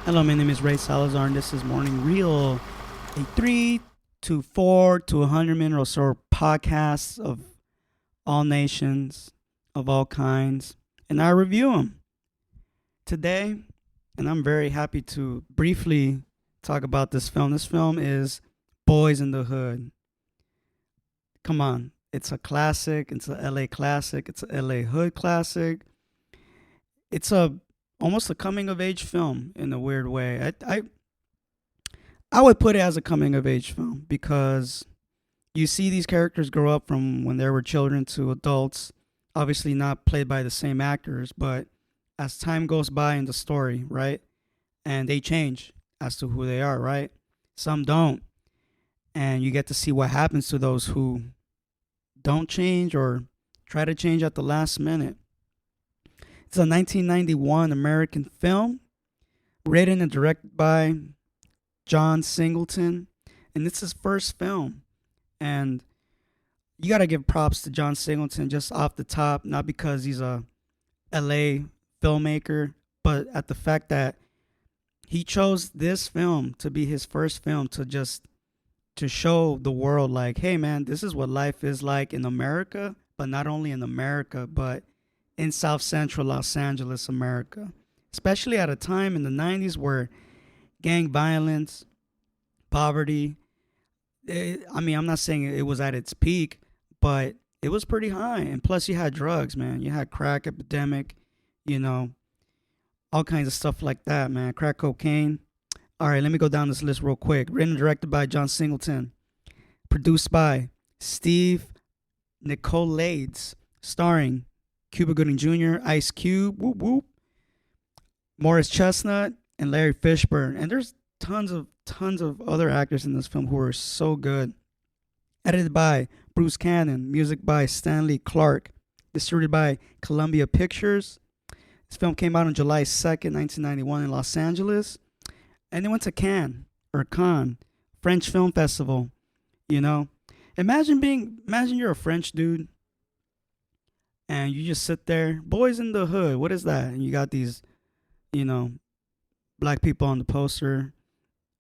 Hello, my name is Ray Salazar, and this is Morning Real, a 3 to 4 to 100 minute or so podcast of all nations, of all kinds, and I review them today. And I'm very happy to briefly talk about this film. This film is Boyz N the Hood. Come on, it's a classic. It's a LA classic. It's a LA Hood classic. It's a almost a coming of age film in a weird way. I would put it as a coming of age film because you see these characters grow up from when they were children to adults, obviously not played by the same actors, but as time goes by in the story, right? And they change as to who they are, right? Some don't. And you get to see what happens to those who don't change or try to change at the last minute. It's a 1991 American film written and directed by John Singleton, and it's his first film. And you got to give props to John Singleton just off the top, not because he's a LA filmmaker, but at the fact that he chose this film to be his first film to show the world, like, hey man, this is what life is like in America, but not only in America, but in South Central Los Angeles, America, especially at a time in the 90s where gang violence, poverty, I'm not saying it was at its peak, but it was pretty high. And plus you had drugs, man. You had crack epidemic, all kinds of stuff like that, man. Crack cocaine. All right, let me go down this list real quick. Written and directed by John Singleton. Produced by Steve Nicolaides. Starring Cuba Gooding Jr., Ice Cube, whoop whoop, Morris Chestnut, and Larry Fishburne. And there's tons of other actors in this film who are so good. Edited by Bruce Cannon. Music by Stanley Clarke. Distributed by Columbia Pictures. This film came out on July 2nd, 1991 in Los Angeles. And it went to Cannes, French Film Festival. Imagine you're a French dude and you just sit there, Boyz N the Hood, what is that? And you got these, black people on the poster,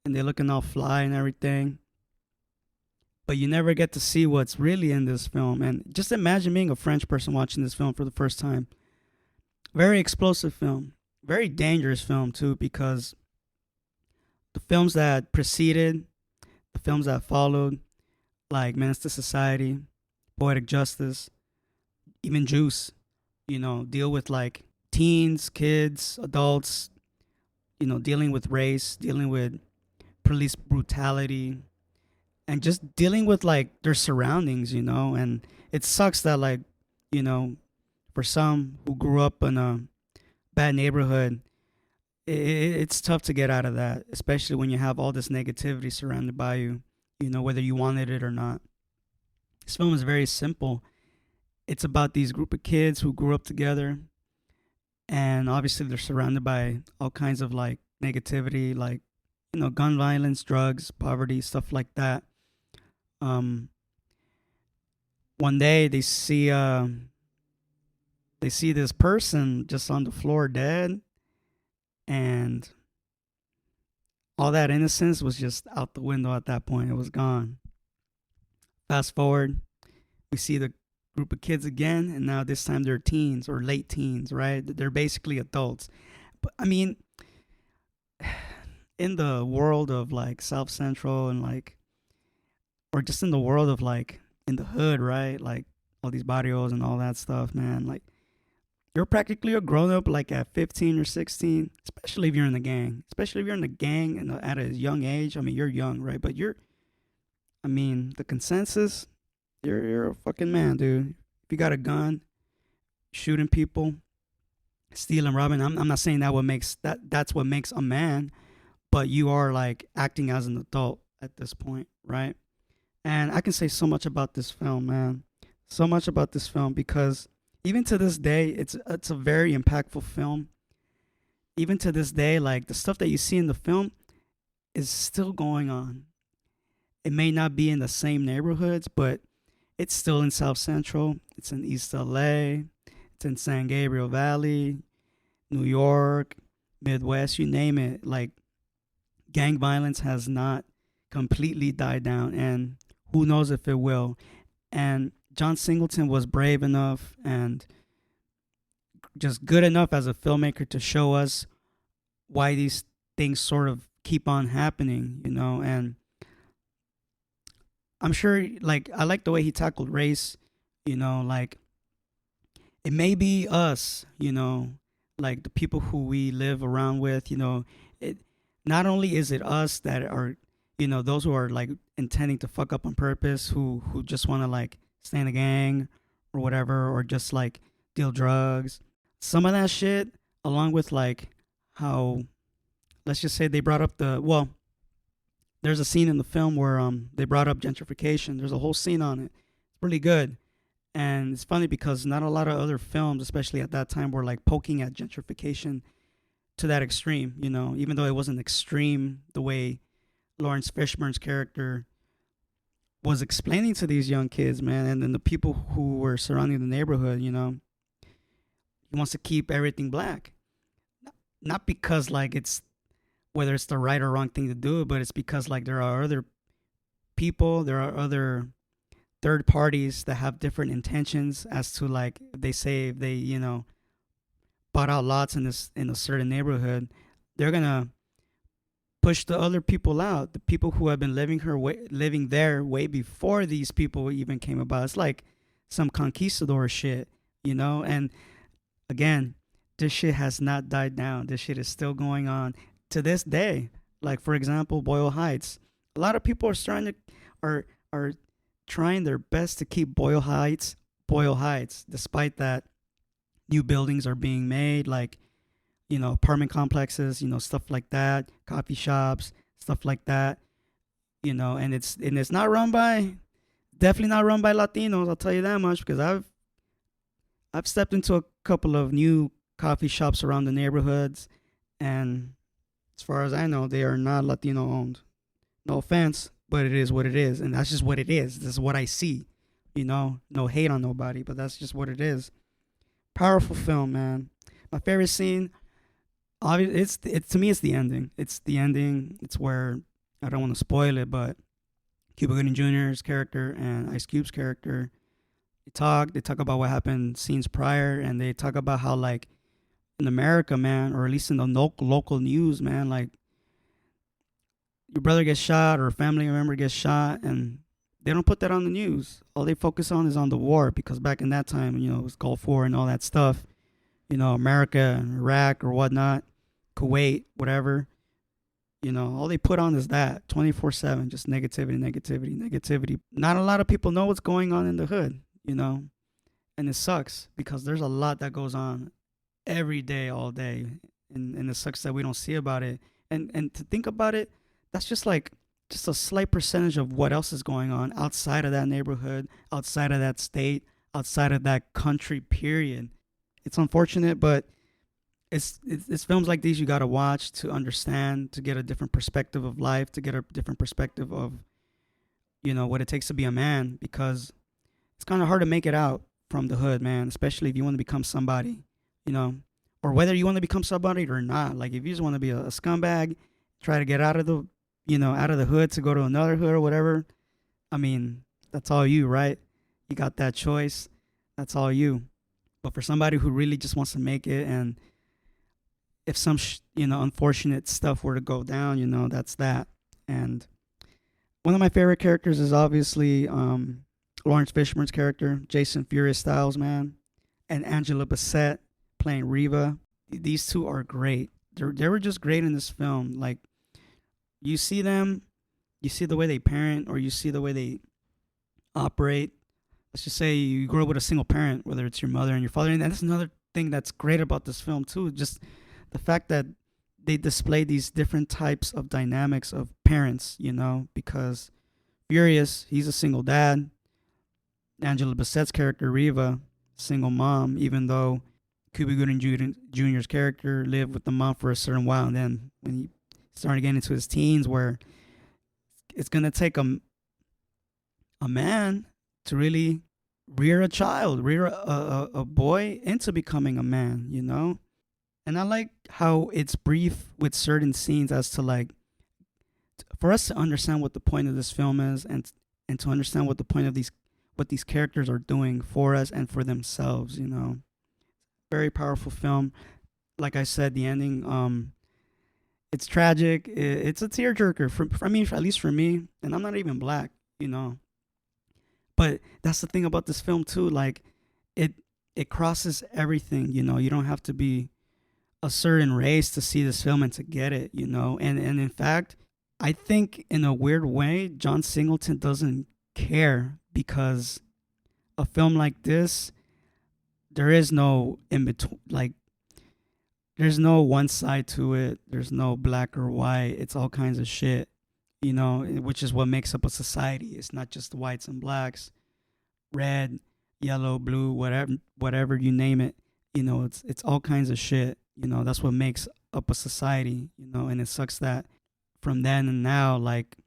and they're looking all fly and everything. But you never get to see what's really in this film. And just imagine being a French person watching this film for the first time. Very explosive film. Very dangerous film, too, because the films that preceded, the films that followed, like Menace to Society, Poetic Justice, even Juice, deal with like teens, kids, adults, dealing with race, dealing with police brutality, and just dealing with like their surroundings, and it sucks that like, for some who grew up in a bad neighborhood, it's tough to get out of that, especially when you have all this negativity surrounded by you, whether you wanted it or not. This film is very simple. It's about these group of kids who grew up together, and obviously they're surrounded by all kinds of like negativity, like gun violence, drugs, poverty, stuff like that. One day they see this person just on the floor dead, and all that innocence was just out the window at that point. It was gone. Fast forward, we see the group of kids again, and now this time they're teens or late teens, right? They're basically adults. But I mean, in the world of like South Central and like, or just in the world of like in the hood, right? Like all these barrios and all that stuff, man. Like you're practically a grown up like at 15 or 16, especially if you're in the gang. Especially if you're in the gang and at a young age. I mean, you're young, right? But the consensus, you're a fucking man, dude. If you got a gun, shooting people, stealing, robbing, I'm not saying that's what makes a man, but you are like acting as an adult at this point, right? And I can say so much about this film, man. So much about this film because even to this day, it's a very impactful film. Even to this day, like the stuff that you see in the film is still going on. It may not be in the same neighborhoods, but it's still in South Central. It's in East LA. It's in San Gabriel Valley, New York, Midwest, you name it. Like, gang violence has not completely died down, and who knows if it will. And John Singleton was brave enough and just good enough as a filmmaker to show us why these things sort of keep on happening, you know. And I'm sure, like, I like the way he tackled race, you know, like, it may be us, you know, like the people who we live around with, you know, it not only is it us that are, you know, those who are like intending to fuck up on purpose, who just want to like stay in a gang or whatever, or just like deal drugs. Some of that shit, along with like how, let's just say they brought up there's a scene in the film where they brought up gentrification. There's a whole scene on it. It's really good. And it's funny because not a lot of other films, especially at that time, were like poking at gentrification to that extreme, you know, even though it wasn't extreme the way Lawrence Fishburne's character was explaining to these young kids, man, and then the people who were surrounding the neighborhood, you know, he wants to keep everything black. Not because like it's whether it's the right or wrong thing to do, but it's because like there are other people, there are other third parties that have different intentions as to like they say if they, you know, bought out lots in a certain neighborhood, they're gonna push the other people out, the people who have been living there way before these people even came about. It's like some conquistador shit, you know. And again, this shit has not died down. This shit is still going on to this day. Like for example, Boyle Heights. A lot of people are trying their best to keep Boyle Heights, despite that new buildings are being made, like, you know, apartment complexes, you know, stuff like that, coffee shops, stuff like that, you know. And it's not run by, definitely not run by Latinos. I'll tell you that much, because I've stepped into a couple of new coffee shops around the neighborhoods, and as far as I know, they are not Latino owned. No offense, but it is what it is, and that's just what it is. This is what I see, you know. No hate on nobody, but that's just what it is. Powerful film, man. My favorite scene, obviously, it's to me, it's the ending. It's the ending. It's where, I don't want to spoil it, but Cuba Gooding Jr.'s character and Ice Cube's character, they talk about what happened scenes prior, and they talk about how like in America, man, or at least in the local news, man, like your brother gets shot or a family member gets shot, and they don't put that on the news. All they focus on is on the war, because back in that time, you know, it was Gulf War and all that stuff. You know, America and Iraq or whatnot, Kuwait, whatever. You know, all they put on is that 24/7, just negativity, negativity, negativity. Not a lot of people know what's going on in the hood, you know, and it sucks because there's a lot that goes on every day, all day, and it sucks that we don't see about it. And to think about it, that's just a slight percentage of what else is going on outside of that neighborhood, outside of that state, outside of that country. Period. It's unfortunate, but it's films like these you gotta watch to understand, to get a different perspective of life, to get a different perspective of, you know, what it takes to be a man, because it's kind of hard to make it out from the hood, man, especially if you want to become somebody, you know, or whether you want to become somebody or not. Like if you just want to be a scumbag, try to get out of the, you know, out of the hood to go to another hood or whatever. I mean, that's all you, right? You got that choice. That's all you. But for somebody who really just wants to make it, and if some you know, unfortunate stuff were to go down, you know, that's that. And one of my favorite characters is obviously Lawrence Fishburne's character, Jason Furious Styles, man, and Angela Bassett playing Reva. These two are great. They were just great in this film. Like you see them, you see the way they parent, or you see the way they operate. Let's just say you grow up with a single parent, whether it's your mother and your father, and that's another thing that's great about this film too. Just the fact that they display these different types of dynamics of parents, you know, because Furious, he's a single dad. Angela Bassett's character, Reva, single mom, even though Cuba Gooding Jr.'s character lived with the mom for a certain while. And then when he started getting into his teens, where it's going to take a man to really rear a child, rear a boy into becoming a man, you know? And I like how it's brief with certain scenes as to like for us to understand what the point of this film is, and to understand what the point of these characters are doing for us and for themselves. Very powerful film. Like I said, the ending, it's tragic. It's a tearjerker. I mean, at least for me, and I'm not even black, you know. But that's the thing about this film too. Like, it it crosses everything. You don't have to be a certain race to see this film and to get it. And in fact, I think in a weird way, John Singleton doesn't care because a film like this, there is no in between. Like, there's no one side to it. There's no black or white. It's all kinds of shit. Which is what makes up a society. It's not just whites and blacks, red, yellow, blue, whatever you name it. It's all kinds of shit. That's what makes up a society. And it sucks that from then and now, like,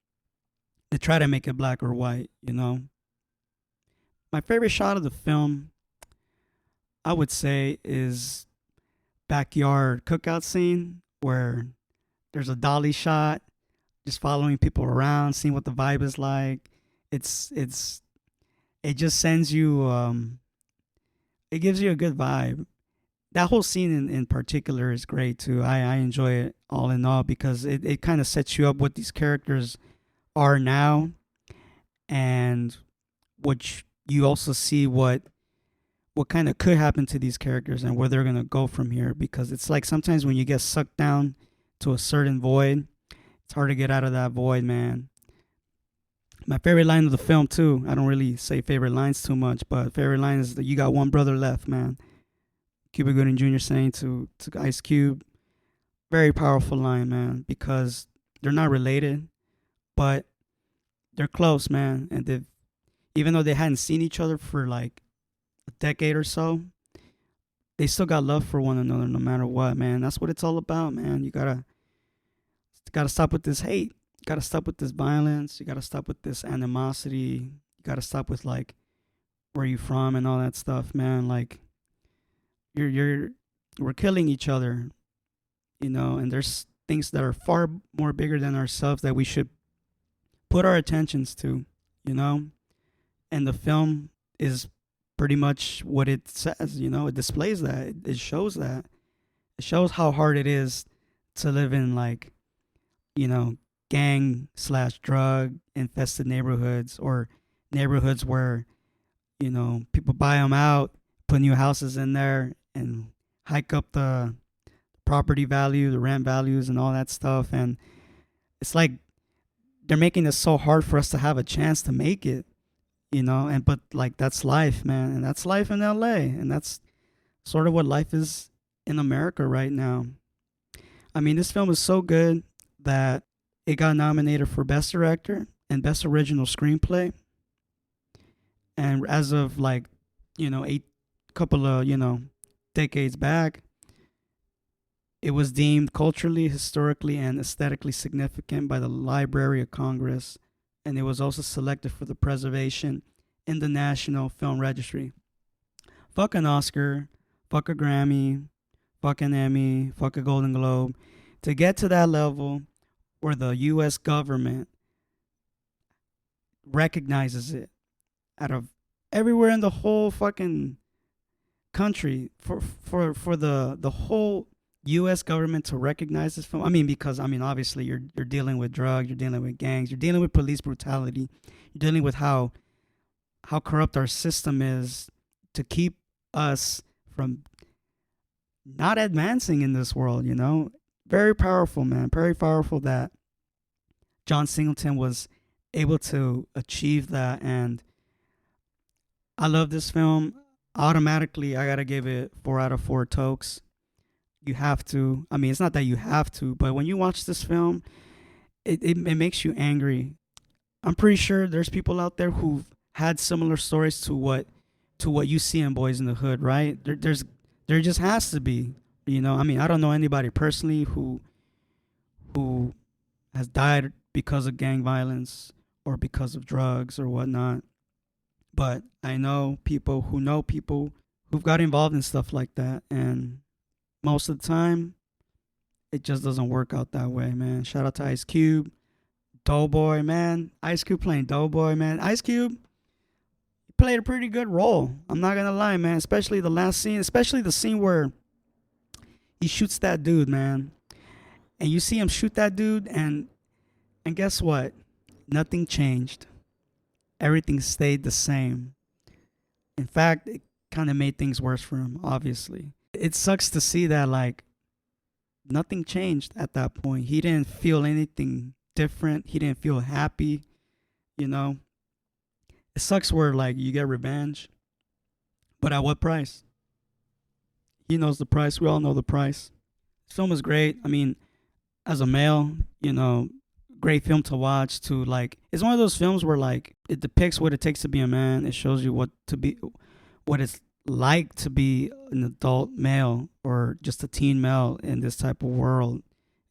they try to make it black or white. My favorite shot of the film, I would say, is backyard cookout scene where there's a dolly shot, just following people around, seeing what the vibe is like. It just sends you, it gives you a good vibe. That whole scene in particular is great too. I enjoy it all in all because it kind of sets you up what these characters are now, and you also see what kind of could happen to these characters and where they're gonna go from here. Because it's like sometimes when you get sucked down to a certain void, it's hard to get out of that void, man. My favorite line of the film too. I don't really say favorite lines too much, but favorite line is that you got one brother left, man. Cuba Gooding Jr. saying to Ice Cube. Very powerful line, man, because they're not related, but they're close, man. And even though they hadn't seen each other for like a decade or so, they still got love for one another no matter what, man. That's what it's all about, man. You gotta stop with this hate. You gotta stop with this violence. You gotta stop with this animosity. You gotta stop with like where you from and all that stuff, man. Like we're killing each other, and there's things that are far more bigger than ourselves that we should put our attentions to, you know? And the film is pretty much what it says, it displays that. It shows that. It shows how hard it is to live in like, gang slash drug infested neighborhoods, or neighborhoods where, people buy them out, put new houses in there and hike up the property value, the rent values and all that stuff. And it's like they're making it so hard for us to have a chance to make it, but like that's life, man. And that's life in LA. And that's sort of what life is in America right now. I mean, this film is so good that it got nominated for Best Director and Best Original Screenplay. And as of like, a couple of, decades back, it was deemed culturally, historically, and aesthetically significant by the Library of Congress. And it was also selected for the preservation in the National Film Registry. Fuck an Oscar, fuck a Grammy, fuck an Emmy, fuck a Golden Globe. To get to that level where the U.S. government recognizes it out of everywhere in the whole fucking country, for the whole U.S. government to recognize this film. I mean, because obviously you're dealing with drugs, you're dealing with gangs, you're dealing with police brutality, you're dealing with how corrupt our system is to keep us from not advancing in this world. Very powerful, man. Very powerful that John Singleton was able to achieve that. And I love this film. Automatically, I gotta give it 4 out of 4 tokes. You have to. I mean, it's not that you have to, but when you watch this film, it makes you angry. I'm pretty sure there's people out there who've had similar stories to what you see in Boyz N the Hood, right? There just has to be. I don't know anybody personally who has died because of gang violence or because of drugs or whatnot. But I know people who've got involved in stuff like that, and most of the time, it just doesn't work out that way, man. Shout out to Ice Cube, Doughboy, man. Ice Cube playing Doughboy, man. Ice Cube played a pretty good role. I'm not gonna lie, man. Especially the last scene, especially the scene where he shoots that dude, man. And you see him shoot that dude, and guess what? Nothing changed. Everything stayed the same. In fact, it kind of made things worse for him, obviously. It sucks to see that, like, nothing changed at that point. He didn't feel anything different. He didn't feel happy, you know? It sucks where, like, you get revenge, but at what price? He knows the price. We all know the price. This film is great. I mean, as a male, great film to watch. To like, it's one of those films where like it depicts what it takes to be a man. It shows you what it's like to be an adult male or just a teen male in this type of world,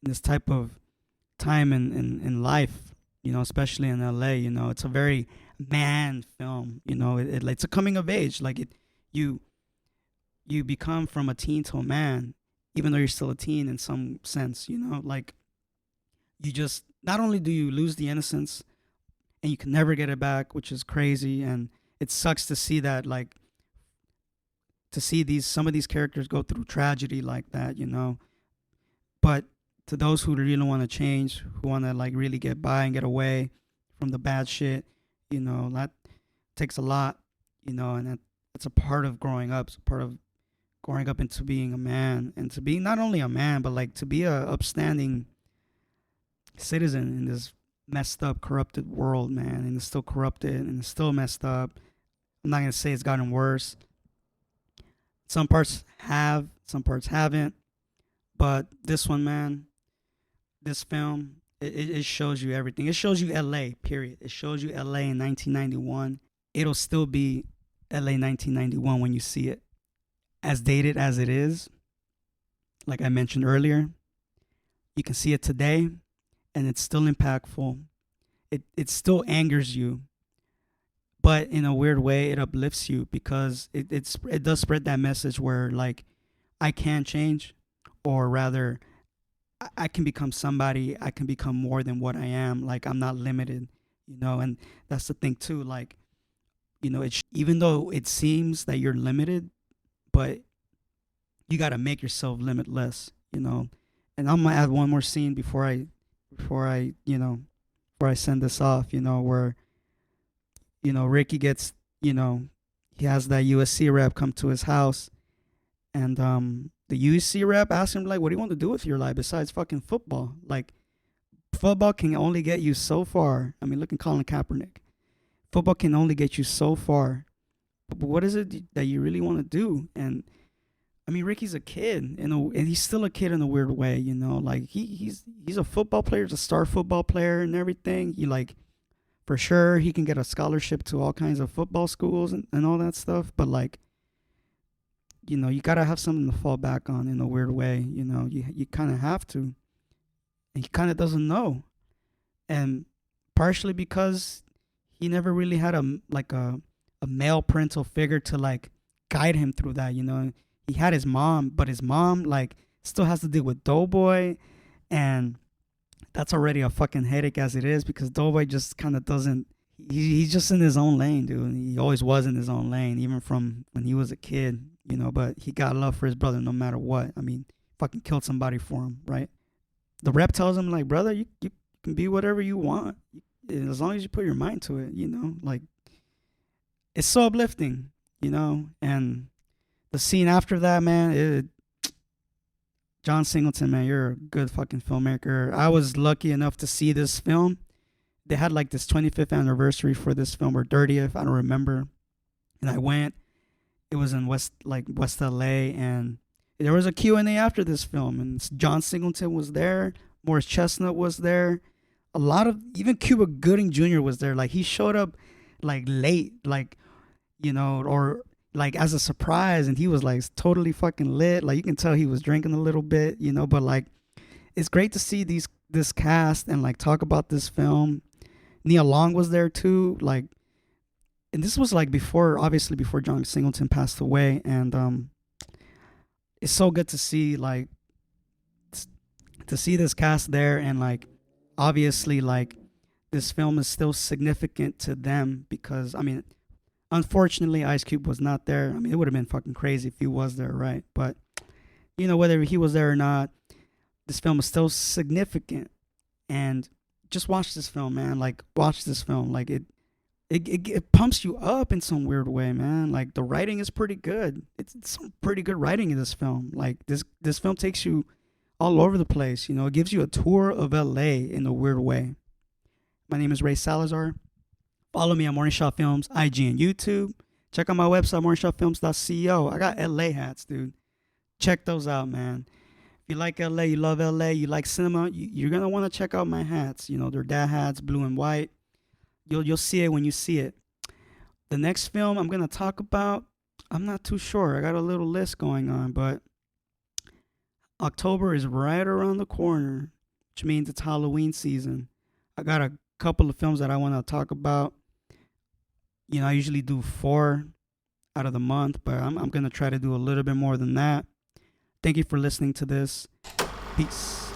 in this type of time in life. Especially in LA. It's a very man film. It's a coming of age. Like you become from a teen to a man, even though you're still a teen in some sense. Like you just, not only do you lose the innocence and you can never get it back, which is crazy, and it sucks to see that, like, to see some of these characters go through tragedy like that. But to those who really want to change, who want to like really get by and get away from the bad shit, that takes a lot, and that's a part of growing up. It's a part of growing up into being a man, and to be not only a man, but like to be a upstanding citizen in this messed up, corrupted world, man. And it's still corrupted and it's still messed up. I'm not gonna say it's gotten worse. Some parts have, some parts haven't. But this one, man, this film, it shows you everything. It shows you LA, period. It shows you LA in 1991. It'll still be LA 1991 when you see it. As dated as it is, like I mentioned earlier, you can see it today and it's still impactful. It still angers you, but in a weird way, it uplifts you because it does spread that message where like I can change, or rather, I can become somebody. I can become more than what I am. Like I'm not limited, and that's the thing too. Like, even though it seems that you're limited, but you got to make yourself limitless, And I'm gonna add one more scene before I send this off, where Ricky gets, he has that USC rep come to his house, and the USC rep asks him like, what do you want to do with your life besides fucking football? Like, football can only get you so far. I mean, look at Colin Kaepernick. Football can only get you so far. But what is it that you really want to do? And I mean, Ricky's a kid, and he's still a kid in a weird way, Like he's a football player, he's a star football player, and everything. For sure, he can get a scholarship to all kinds of football schools and all that stuff. But like, you gotta have something to fall back on in a weird way. You kind of have to. And he kind of doesn't know, and partially because he never really had a male parental figure to like guide him through that. He had his mom, but his mom like still has to deal with Doughboy, and that's already a fucking headache as it is because Doughboy just kind of doesn't. He's just in his own lane, dude. And he always was in his own lane, even from when he was a kid, But he got love for his brother no matter what. I mean, fucking killed somebody for him, right? The rep tells him like, brother, you can be whatever you want as long as you put your mind to it, Like, it's so uplifting, and the scene after that, man, John Singleton, man, you're a good fucking filmmaker. I was lucky enough to see this film. They had like this 25th anniversary for this film, or 30th, I don't remember. And I went. It was in West LA, and there was a Q&A after this film, and John Singleton was there. Morris Chestnut was there. A lot of, even Cuba Gooding Jr. was there. Like, he showed up like late, like, or like as a surprise, and he was like totally fucking lit. Like, you can tell he was drinking a little bit, but like, it's great to see this cast and like talk about this film. Nia Long was there too, like, and this was like before John Singleton passed away, and it's so good to see like to see this cast there, and like obviously like this film is still significant to them because I mean, unfortunately, Ice Cube was not there. I mean, it would have been fucking crazy if he was there, right? But you know, whether he was there or not, this film is still significant. And just watch this film, man. Like, watch this film. Like, it pumps you up in some weird way, man. Like, the writing is pretty good. It's some pretty good writing in this film. Like, this film takes you all over the place. You know, it gives you a tour of LA in a weird way. My name is Ray Salazar. Follow me on Morning Shot Films, IG and YouTube. Check out my website, morningshotfilms.co. I got LA hats, dude. Check those out, man. If you like LA, you love LA, you like cinema, you're going to want to check out my hats. You know, they're dad hats, blue and white. You'll see it when you see it. The next film I'm going to talk about, I'm not too sure. I got a little list going on, but October is right around the corner, which means it's Halloween season. I got a couple of films that I want to talk about. You know, I usually do 4 out of the month, but I'm going to try to do a little bit more than that. Thank you for listening to this. Peace.